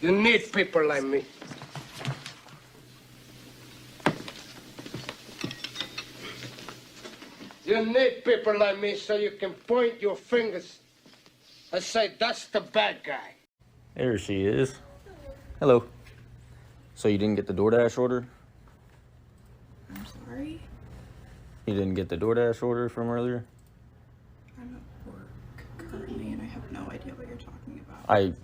You need people like me. You need people like me so you can point your fingers and say, that's the bad guy. There she is. Hello. So you didn't get the DoorDash order? I'm sorry. You didn't get the DoorDash order from earlier? I'm at work currently and I have no idea what you're talking about.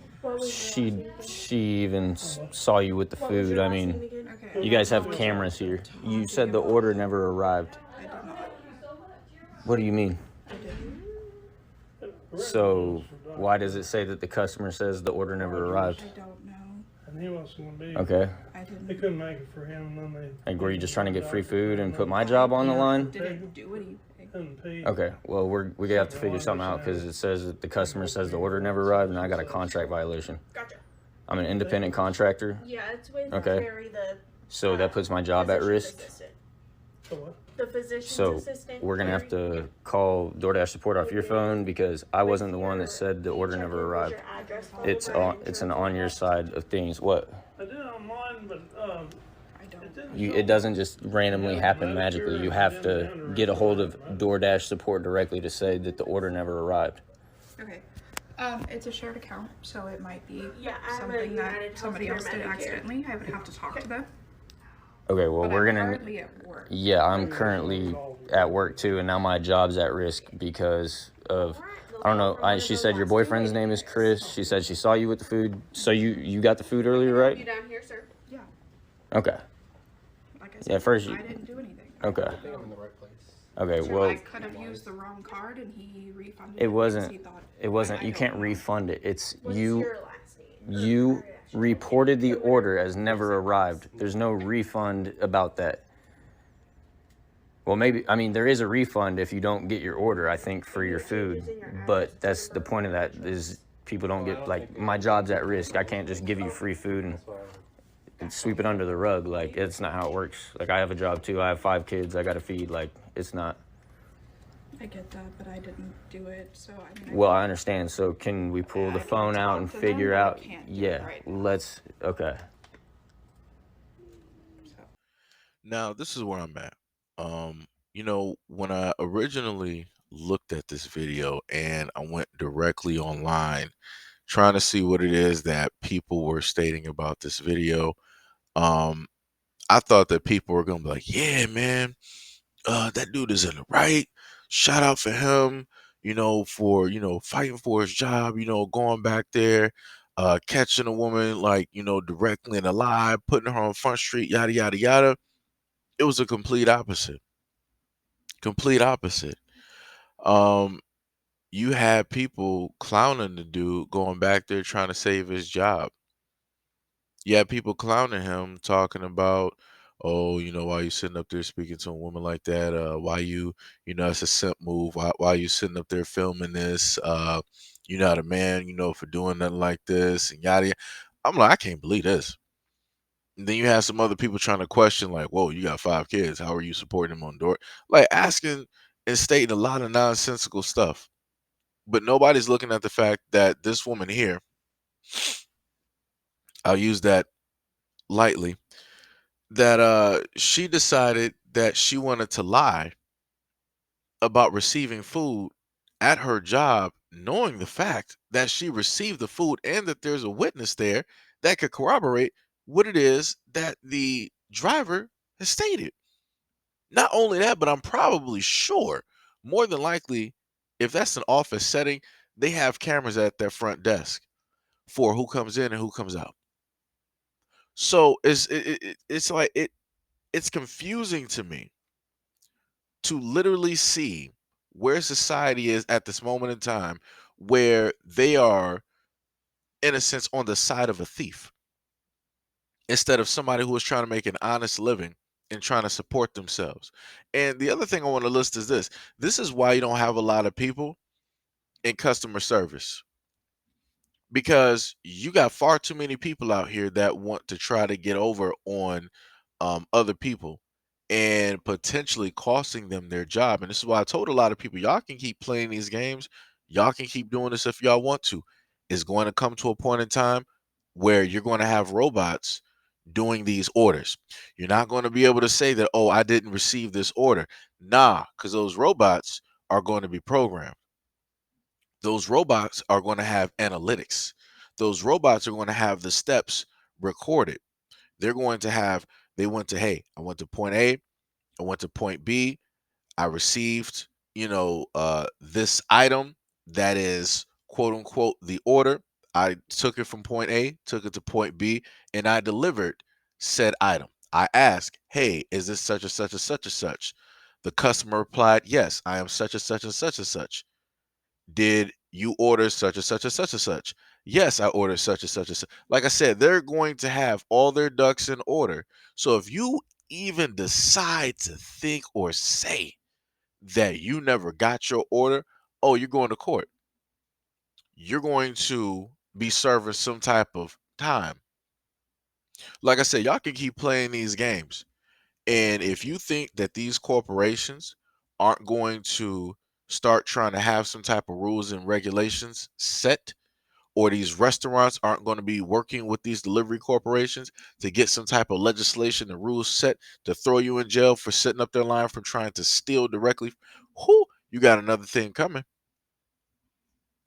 She even saw you with the food. I mean, Okay. you guys have cameras here. You said the order never arrived. I did not. What do you mean? I didn't. So why does it say that the customer says the order never arrived? I don't know. And he wasn't going to be. Okay. I didn't. They couldn't make it for him, and then they. Like, were you just trying to get free food and put my job on the line? Didn't do anything. Couldn't pay. Okay, well, we have to figure something out because it says that the customer says the order never arrived and I got a contract violation. Gotcha. I'm an independent contractor, Yeah, it's with Okay. Barry, the so that puts my job at risk. physician's assistant. So what? The physician's So assistant. we're gonna have Barry. to call DoorDash support off your phone because I wasn't the one that said the order Check never in, arrived. your address It's folder, it's an on your side of things. What? I did it online, but I don't. it didn't. It doesn't just randomly happen magically. You have to get a hold of DoorDash support directly to say that the order never arrived. Okay. It's a shared account, so it might be Yeah, I have a something United that somebody Healthcare else did Medicare. accidentally. I would have to talk to them. Okay, well, But we're I'm gonna. currently at work. Yeah, I'm currently at work too, and now my job's at risk because of, I don't know. She said your boyfriend's name is Chris. She said she saw you with the food. So you got the food earlier, You right? down here, sir? Yeah. Okay. Like I Yeah, said, first I you. didn't do anything. Okay. I think I'm in the right place. Okay. So Well, I could have used the wrong card and he refunded it because wasn't. he thought It wasn't. I You don't can't know. refund it. It's What's you. your last name? You reported the order as never arrived. There's no refund about that. Well, maybe, I mean, there is a refund if you don't get your order, I think, for your food. But that's the point of that is people don't get, like, my job's at risk. I can't just give you free food and sweep it under the rug. Like, it's not how it works. Like, I have a job too. I have 5 kids I got to feed. Like, it's not. I get that, but I didn't do it, so I mean. Well, I understand. So can we pull the I can phone out talk and to them, figure but I out? can't do it Yeah, right now. let's, okay. So. Now, this is where I'm at. When I originally looked at this video and I went directly online trying to see what it is that people were stating about this video, I thought that people were gonna be like, yeah, man, that dude is in the right. Shout out for him, for, fighting for his job, going back there, catching a woman like, directly in a lie, putting her on Front Street, yada, yada, yada. It was a complete opposite. Complete opposite. Um, you had people clowning the dude going back there trying to save his job. You had people clowning him, talking about, oh, why you sitting up there speaking to a woman like that? Why you, it's a simp move. Why you sitting up there filming this? You're not a man, for doing nothing like this and yada, yada. I'm like, I can't believe this. And then you have some other people trying to question, like, whoa, you got 5 kids. How are you supporting them on door? Like asking and stating a lot of nonsensical stuff. But nobody's looking at the fact that this woman here, I'll use that lightly, that she decided that she wanted to lie about receiving food at her job, knowing the fact that she received the food and that there's a witness there that could corroborate what it is that the driver has stated. Not only that, but I'm probably sure, more than likely, if that's an office setting, they have cameras at their front desk for who comes in and who comes out. So it's like it's confusing to me to literally see where society is at this moment in time, where they are, in a sense, on the side of a thief instead of somebody who is trying to make an honest living and trying to support themselves. And the other thing I want to list is this. This is why you don't have a lot of people in customer service, because you got far too many people out here that want to try to get over on other people and potentially costing them their job. And this is why I told a lot of people, y'all can keep playing these games. Y'all can keep doing this if y'all want to. It's going to come to a point in time where you're going to have robots doing these orders. You're not going to be able to say that, oh, I didn't receive this order. Nah, because those robots are going to be programmed. Those robots are going to have analytics. Those robots are going to have the steps recorded. They're going to have, they went to, hey, I went to point A, I went to point B, I received, this item that is quote unquote the order. I took it from point A, took it to point B, and I delivered said item. I asked, hey, is this such and such and such and such? The customer replied, yes, I am such and such and such and such. Did you order such and such and such and such? Yes, I ordered such and such and such. Like I said, they're going to have all their ducks in order. So if you even decide to think or say that you never got your order, oh, you're going to court. You're going to be serving some type of time. Like I said, y'all can keep playing these games. And if you think that these corporations aren't going to start trying to have some type of rules and regulations set, or these restaurants aren't going to be working with these delivery corporations to get some type of legislation and rules set to throw you in jail for sitting up their line from trying to steal directly, whoo, you got another thing coming.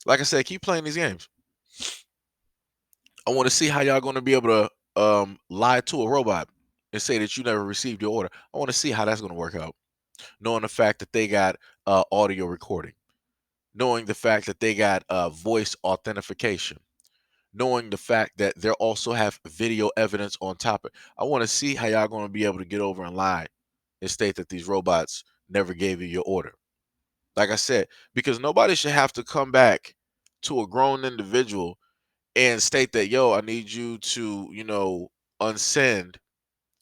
Like I said, keep playing these games. I want to see how y'all going to be able to lie to a robot and say that you never received your order. I want to see how that's going to work out. Knowing the fact that they got audio recording, knowing the fact that they got voice authentication, knowing the fact that they also have video evidence on top of it. I want to see how y'all going to be able to get over and lie and state that these robots never gave you your order. Like I said, because nobody should have to come back to a grown individual and state that, yo, I need you to, unsend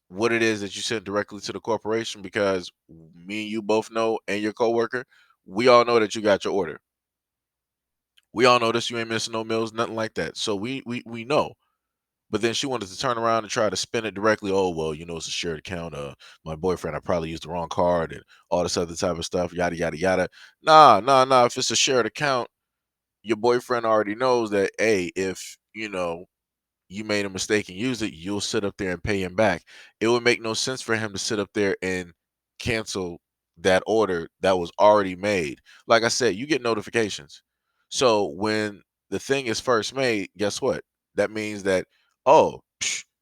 what it is that you sent directly to the corporation, because me and you both know, and your coworker, we all know that you got your order. We all know this. You ain't missing no meals, nothing like that. So we know. But then she wanted to turn around and try to spin it directly. Oh, well, it's a shared account. My boyfriend, I probably used the wrong card and all this other type of stuff. Yada yada yada. Nah, nah, nah. If it's a shared account, your boyfriend already knows that. Hey, if you made a mistake and used it, you'll sit up there and pay him back. It would make no sense for him to sit up there and cancel that order that was already made. Like I said, you get notifications. So when the thing is first made, guess what? That means that, oh,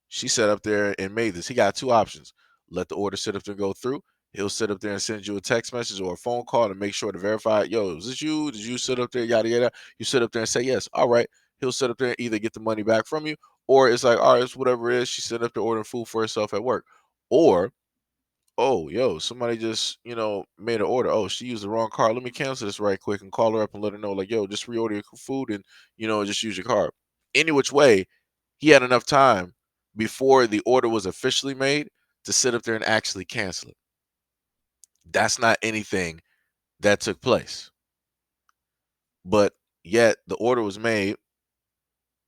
she sat up there and made this. He got two options. Let the order sit up there and go through. He'll sit up there and send you a text message or a phone call to make sure to verify, yo, is this you? Did you sit up there? Yada, yada. You sit up there and say yes. All right. He'll sit up there and either get the money back from you, or it's like, all right, it's whatever it is. She set up to ordering food for herself at work. Or, oh, yo, somebody just, made an order. Oh, she used the wrong card. Let me cancel this right quick and call her up and let her know, like, yo, just reorder your food and, just use your card. Any which way, he had enough time before the order was officially made to sit up there and actually cancel it. That's not anything that took place. But yet the order was made.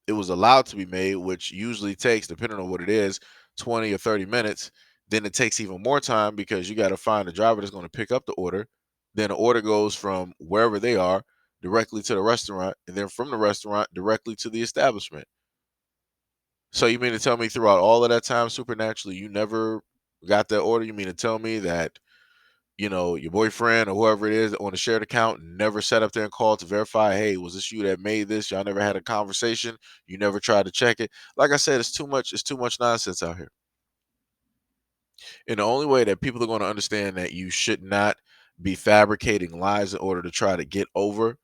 It was allowed to be made, which usually takes, depending on what it is, 20 or 30 minutes. Then it takes even more time because you got to find a driver that's going to pick up the order. Then the order goes from wherever they are directly to the restaurant, and then from the restaurant directly to the establishment. So you mean to tell me throughout all of that time, supernaturally, you never got that order? You mean to tell me that your boyfriend or whoever it is on a shared account never sat up there and called to verify, hey, was this you that made this? Y'all never had a conversation. You never tried to check it. Like I said, it's too much nonsense out here. And the only way that people are going to understand that you should not be fabricating lies in order to try to get over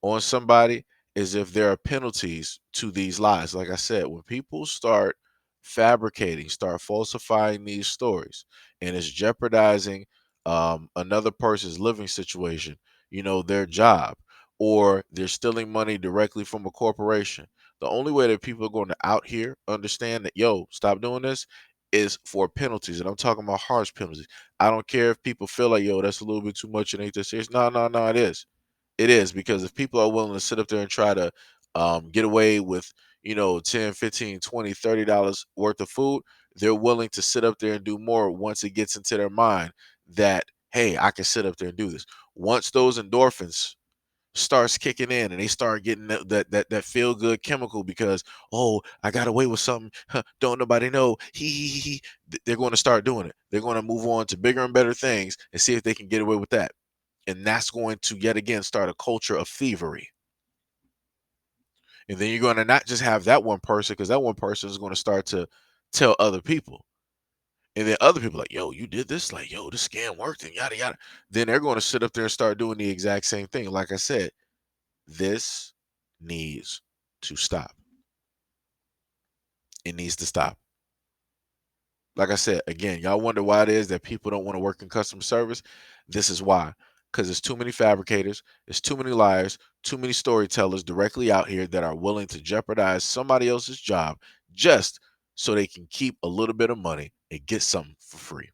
on somebody is if there are penalties to these lies. Like I said, when people start fabricating, start falsifying these stories, and it's jeopardizing another person's living situation, their job, or they're stealing money directly from a corporation. The only way that people are going to out here understand that, yo, stop doing this, is for penalties. And I'm talking about harsh penalties. I don't care if people feel like, yo, that's a little bit too much. It ain't that serious. No, no, no, it is. It is, because if people are willing to sit up there and try to get away with, 10, 15, 20, $30 worth of food, they're willing to sit up there and do more once it gets into their mind that, hey, I can sit up there and do this. Once those endorphins starts kicking in and they start getting that feel good chemical because, oh, I got away with something. Huh, don't nobody know. He. They're going to start doing it. They're going to move on to bigger and better things and see if they can get away with that. And that's going to yet again start a culture of thievery. And then you're going to not just have that one person, because that one person is going to start to tell other people. And then other people like, yo, you did this? Like, yo, this scam worked and yada, yada. Then they're going to sit up there and start doing the exact same thing. Like I said, this needs to stop. It needs to stop. Like I said, again, y'all wonder why it is that people don't want to work in customer service? This is why. Because there's too many fabricators, there's too many liars, too many storytellers directly out here that are willing to jeopardize somebody else's job just so they can keep a little bit of money and get something for free.